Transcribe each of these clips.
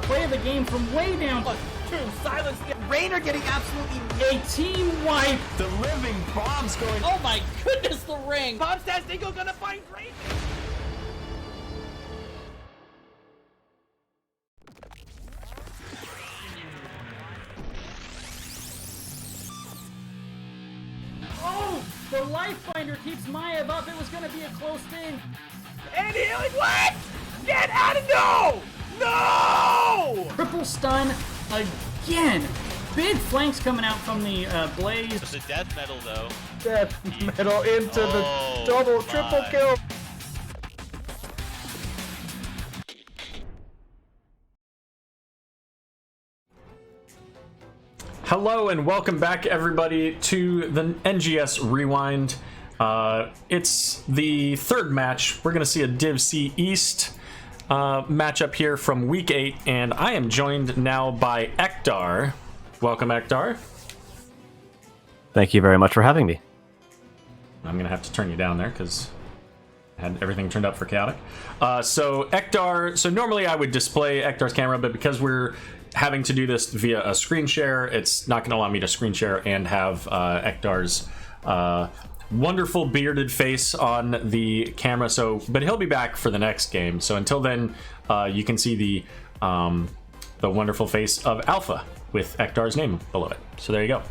play of the game from way down. Silence. Rainer getting absolutely A team wipe. The living bomb's going. Oh my goodness, the ring. Bombstastic gonna find Rainer. Oh, the life finder keeps Maev up. It was going to be a close thing. And healing, what? Get out of no! No! Triple stun again. Big flanks coming out from the Blaze. It's a death metal though. Death metal into the double, triple kill. Hello and welcome back, everybody, to the NGS Rewind. It's the third match. We're going to see a Div C East matchup here from Week 8, and I am joined now by Ectar. Welcome, Ectar. Thank you very much for having me. I'm going to have to turn you down there because I had everything turned up for chaotic. So Ectar, so normally I would display Ectar's camera, but because we're having to do this via a screen share, it's not going to allow me to screen share and have Ectar's wonderful bearded face on the camera. So, but he'll be back for the next game. So until then, you can see the wonderful face of Alpha with Ectar's name below it. So there you go.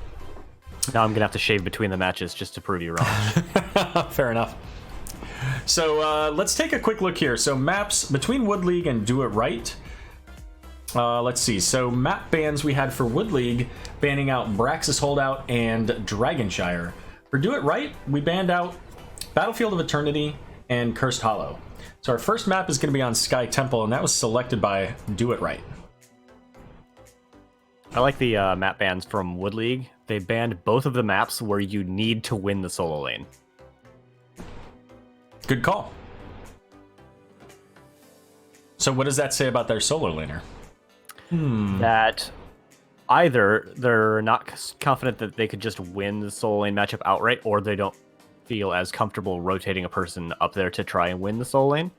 Now I'm gonna have to shave between the matches just to prove you wrong. Fair enough. So let's take a quick look here. So maps between Wood League and Do It Right. Let's see. So map bans we had for Wood League, banning out Braxis Holdout and Dragonshire. For Do It Right, we banned out Battlefield of Eternity and Cursed Hollow. So our first map is going to be on Sky Temple, and that was selected by Do It Right. I like the map bans from Wood League. They banned both of the maps where you need to win the solo lane. Good call. So what does that say about their solo laner? That either they're not confident that they could just win the solo lane matchup outright, or they don't feel as comfortable rotating a person up there to try and win the solo lane.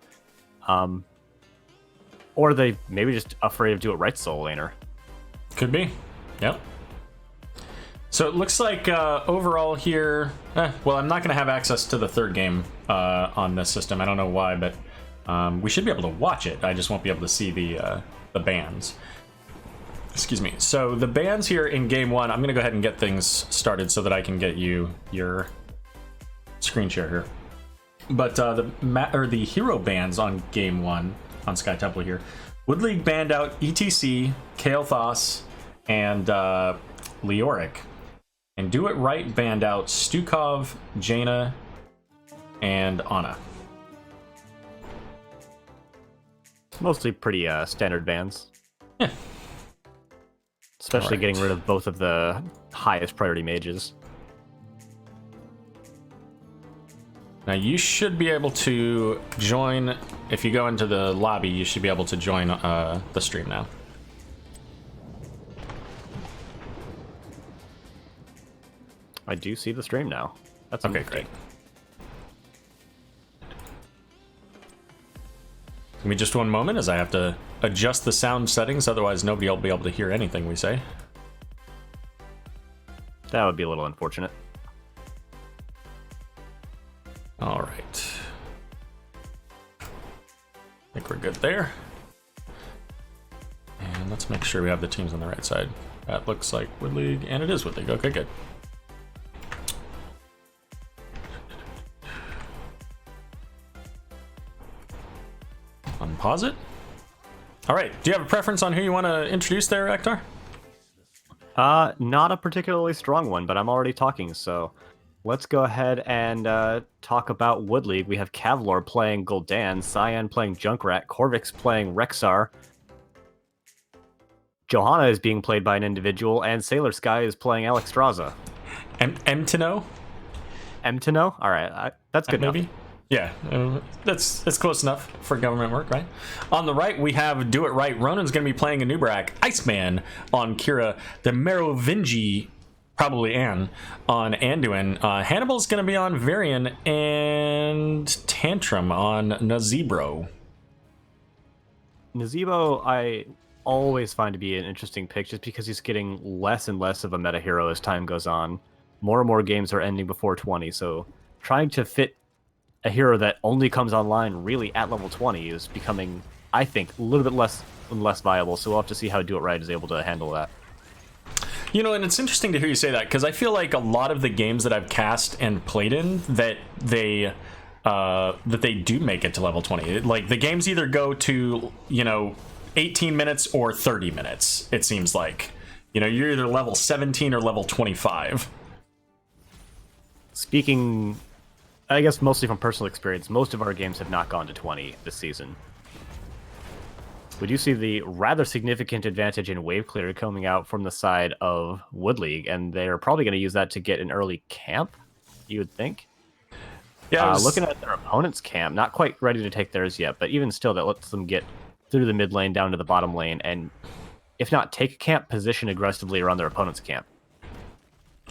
Or they maybe just afraid of Do It Right solo laner. Could be. Yep. So it looks like overall here, well, I'm not going to have access to the third game on this system. I don't know why, but we should be able to watch it. I just won't be able to see the bans. Excuse me. So the bans here in game one, I'm going to go ahead and get things started so that I can get you your screen share here. But the hero bans on game one on Sky Temple here. Wood League banned out ETC, Kael'thas, and Leoric. And Do It Right banned out Stukov, Jaina, and Ana. Mostly pretty standard bans. Yeah. Especially Right. getting rid of both of the highest priority mages. Now you should be able to join, if you go into the lobby, you should be able to join the stream now. I do see the stream now. That's Okay, interesting. great. Give me just one moment as I have to adjust the sound settings, otherwise nobody will be able to hear anything we say. That would be a little unfortunate. All right. I think we're good there. And let's make sure we have the teams on the right side. That looks like Wood League, and it is Wood League. Okay, good. Unpause it. All right. Do you have a preference on who you want to introduce there, Ectar? Not a particularly strong one, but I'm already talking, so let's go ahead and talk about Wood League. We have Kavlor playing Gul'dan, Cyan playing Junkrat, Corvix playing Rexar, Johanna is being played by an individual, and Sailor Sky is playing Alexstrasza. Emtino? Emtino? Alright, that's good Maybe? enough. Yeah, that's close enough for government work, right? On the right, we have Do It Right. Ronan's going to be playing a Nubrak. Iceman on Kira. The Merovingi, probably Anne, on Anduin. Hannibal's going to be on Varian. And Tantrum on Nazebro. Nazebo, I always find to be an interesting pick just because he's getting less and less of a meta hero as time goes on. More and more games are ending before 20, so trying to fit a hero that only comes online really at level 20 is becoming, I think, a little bit less and less viable, so we'll have to see how Do It Right is able to handle that. You know, and it's interesting to hear you say that, because I feel like a lot of the games that I've cast and played in, that they do make it to level 20. Like, the games either go to, 18 minutes or 30 minutes, it seems like. You're either level 17 or level 25. Speaking, I guess mostly from personal experience, most of our games have not gone to 20 this season. We do see the rather significant advantage in wave clear coming out from the side of Wood League, and they're probably going to use that to get an early camp, you would think. Yeah, looking at their opponent's camp, not quite ready to take theirs yet, but even still, that lets them get through the mid lane down to the bottom lane, and if not take a camp, position aggressively around their opponent's camp.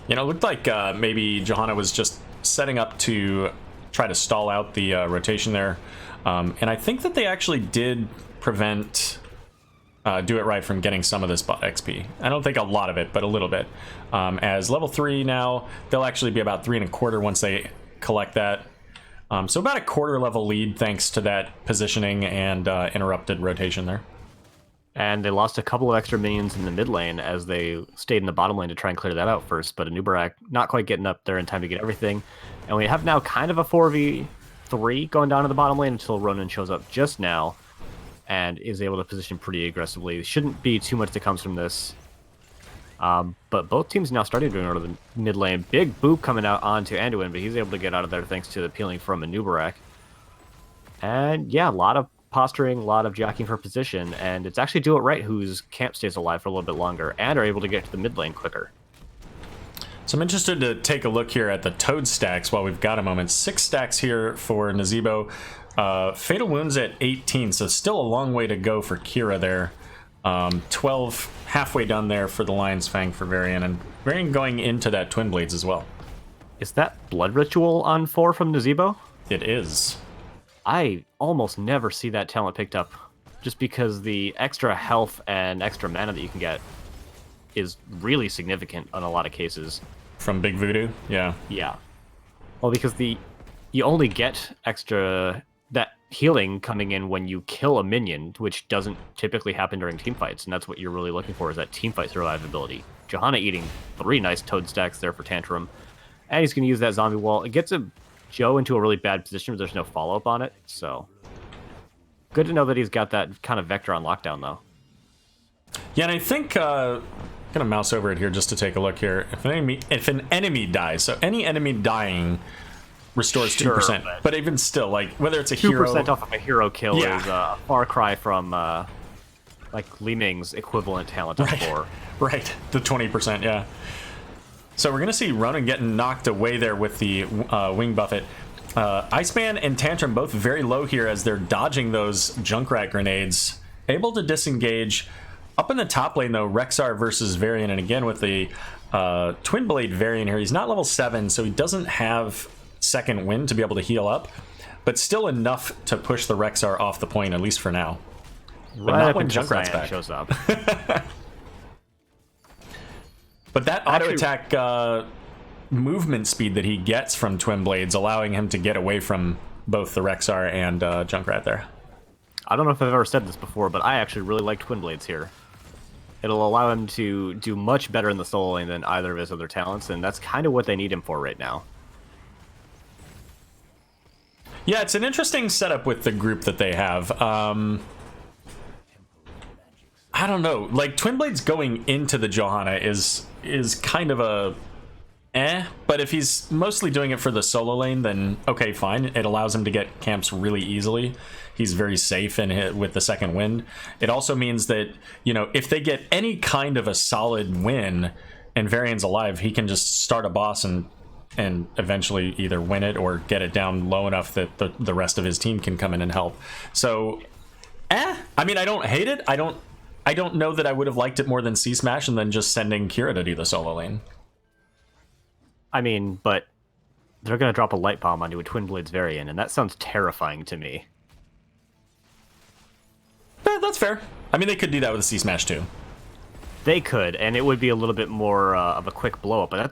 It looked like maybe Johanna was just setting up to try to stall out the rotation there, and I think that they actually did prevent Do It Right from getting some of this bot XP. I don't think a lot of it, but a little bit. As level 3 now, they'll actually be about 3.25 once they collect that. So about a quarter level lead thanks to that positioning and interrupted rotation there. And they lost a couple of extra minions in the mid lane as they stayed in the bottom lane to try and clear that out first, but Anubarak not quite getting up there in time to get everything. And we have now kind of a 4v3 going down to the bottom lane until Ronan shows up just now and is able to position pretty aggressively. Shouldn't be too much that comes from this. But both teams now starting to go to the mid lane. Big boop coming out onto Anduin, but he's able to get out of there thanks to the peeling from Anubarak. And yeah, a lot of posturing, a lot of jockeying for position, and it's actually Do It Right whose camp stays alive for a little bit longer and are able to get to the mid lane quicker. So I'm interested to take a look here at the Toad stacks while we've got a moment. 6 stacks here for Nazeebo. Fatal Wounds at 18, so still a long way to go for Kira there. 12 halfway done there for the Lion's Fang for Varian, and Varian going into that Twin Blades as well. Is that Blood Ritual on 4 from Nazeebo? It is. I almost never see that talent picked up, just because the extra health and extra mana that you can get is really significant on a lot of cases. From Big Voodoo? Yeah. Yeah. Well, because you only get extra that healing coming in when you kill a minion, which doesn't typically happen during teamfights, and that's what you're really looking for, is that teamfight survivability. Johanna eating 3 nice Toad stacks there for Tantrum, and he's going to use that zombie wall. It gets Joe into a really bad position, but there's no follow-up on it, so good to know that he's got that kind of vector on lockdown, though. Yeah, and I think I'm gonna mouse over it here just to take a look here. If an enemy dies, so any enemy dying restores 2%, but even still, like whether it's a 2% hero, 2% off of a hero kill Yeah. is a far cry from like Li Ming's equivalent talent on 4. Right, the 20%, yeah. So we're gonna see Ronan getting knocked away there with the wing buffet. Iceman and Tantrum both very low here as they're dodging those Junkrat grenades, able to disengage. Up in the top lane though, Rexar versus Varian, and again with the Twin Blade Varian here, he's not level 7, so he doesn't have second wind to be able to heal up, but still enough to push the Rexar off the point, at least for now. But not when Junkrat's back. Shows up. But that auto attack movement speed that he gets from Twin Blades, allowing him to get away from both the Rexar and Junkrat there. I don't know if I've ever said this before, but I actually really like Twin Blades here. It'll allow him to do much better in the solo lane than either of his other talents, and that's kind of what they need him for right now. Yeah, it's an interesting setup with the group that they have. I don't know. Like, Twin Blades going into the Johanna is kind of a but if he's mostly doing it for the solo lane, then okay, fine. It allows him to get camps really easily. He's very safe with the second wind. It also means that, if they get any kind of a solid win and Varian's alive, he can just start a boss and eventually either win it or get it down low enough that the rest of his team can come in and help. So, I mean, I don't hate it. I don't know that I would have liked it more than C-Smash and then just sending Kira to do the solo lane. I mean, but they're going to drop a light bomb onto a Twin Blades Variant, and that sounds terrifying to me. That's fair. I mean, they could do that with a C-Smash too. They could, and it would be a little bit more of a quick blow-up, but that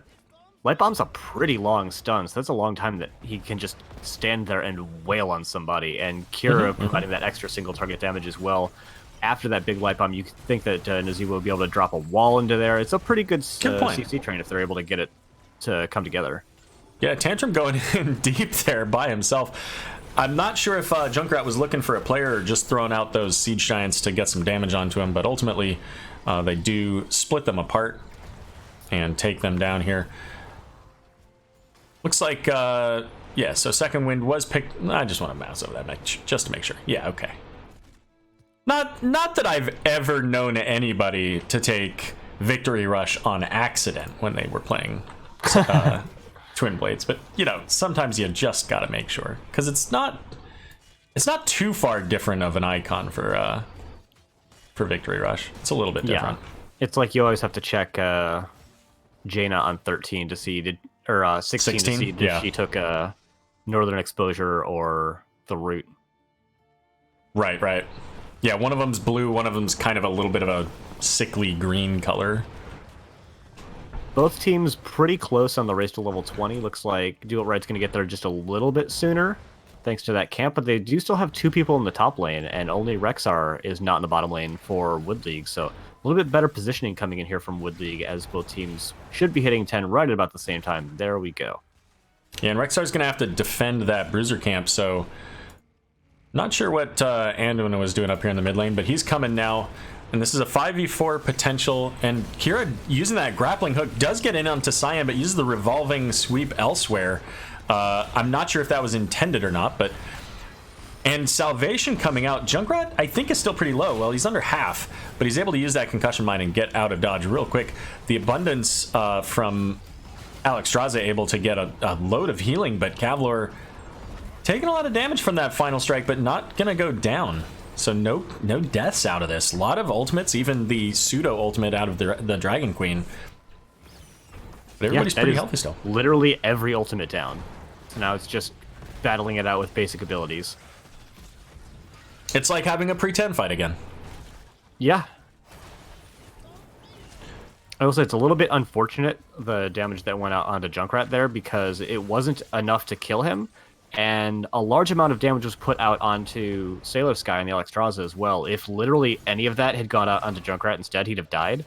Light Bomb's a pretty long stun, so that's a long time that he can just stand there and wail on somebody, and Kira providing that extra single target damage as well. After that big Light Bomb, you could think that Nazeebo will be able to drop a wall into there. It's a pretty good CC train if they're able to get it to come together. Yeah, Tantrum going in deep there by himself. I'm not sure if Junkrat was looking for a player or just throwing out those Siege Giants to get some damage onto him, but ultimately they do split them apart and take them down here. Looks like, yeah, so Second Wind was picked. I just want to mouse over that just to make sure. Yeah, okay. Not that I've ever known anybody to take Victory Rush on accident when they were playing Twin Blades, but you know, sometimes you just gotta make sure, because it's not too far different of an icon for Victory Rush. It's a little bit different. Yeah. It's like you always have to check Jaina on 13 to see 16 to see if she took a Northern Exposure or the Root. Right. Yeah, one of them's blue, one of them's kind of a little bit of a sickly green color. Both teams pretty close on the race to level 20. Looks like Do It Right's going to get there just a little bit sooner, thanks to that camp, but they do still have 2 people in the top lane, and only Rexar is not in the bottom lane for Wood League, so a little bit better positioning coming in here from Wood League, as both teams should be hitting 10 right at about the same time. There we go. Yeah, and Rexar's going to have to defend that Bruiser camp, so not sure what Anduin was doing up here in the mid lane, but he's coming now, and this is a 5v4 potential, and Kira, using that grappling hook, does get in onto Cyan, but uses the revolving sweep elsewhere. I'm not sure if that was intended or not, but... And Salvation coming out. Junkrat, I think, is still pretty low. Well, he's under half, but he's able to use that concussion mine and get out of dodge real quick. The abundance from Alexstrasza able to get a load of healing, but Kavlor taking a lot of damage from that final strike, but not gonna go down. So no deaths out of this. A lot of ultimates, even the pseudo ultimate out of the Dragon Queen. But everybody's pretty healthy still. Literally every ultimate down. So now it's just battling it out with basic abilities. It's like having a pre-10 fight again. Yeah. I will say it's a little bit unfortunate, the damage that went out onto Junkrat there, because it wasn't enough to kill him, and a large amount of damage was put out onto Sailor Sky and the Alexstrasza as well. If literally any of that had gone out onto Junkrat instead, he'd have died.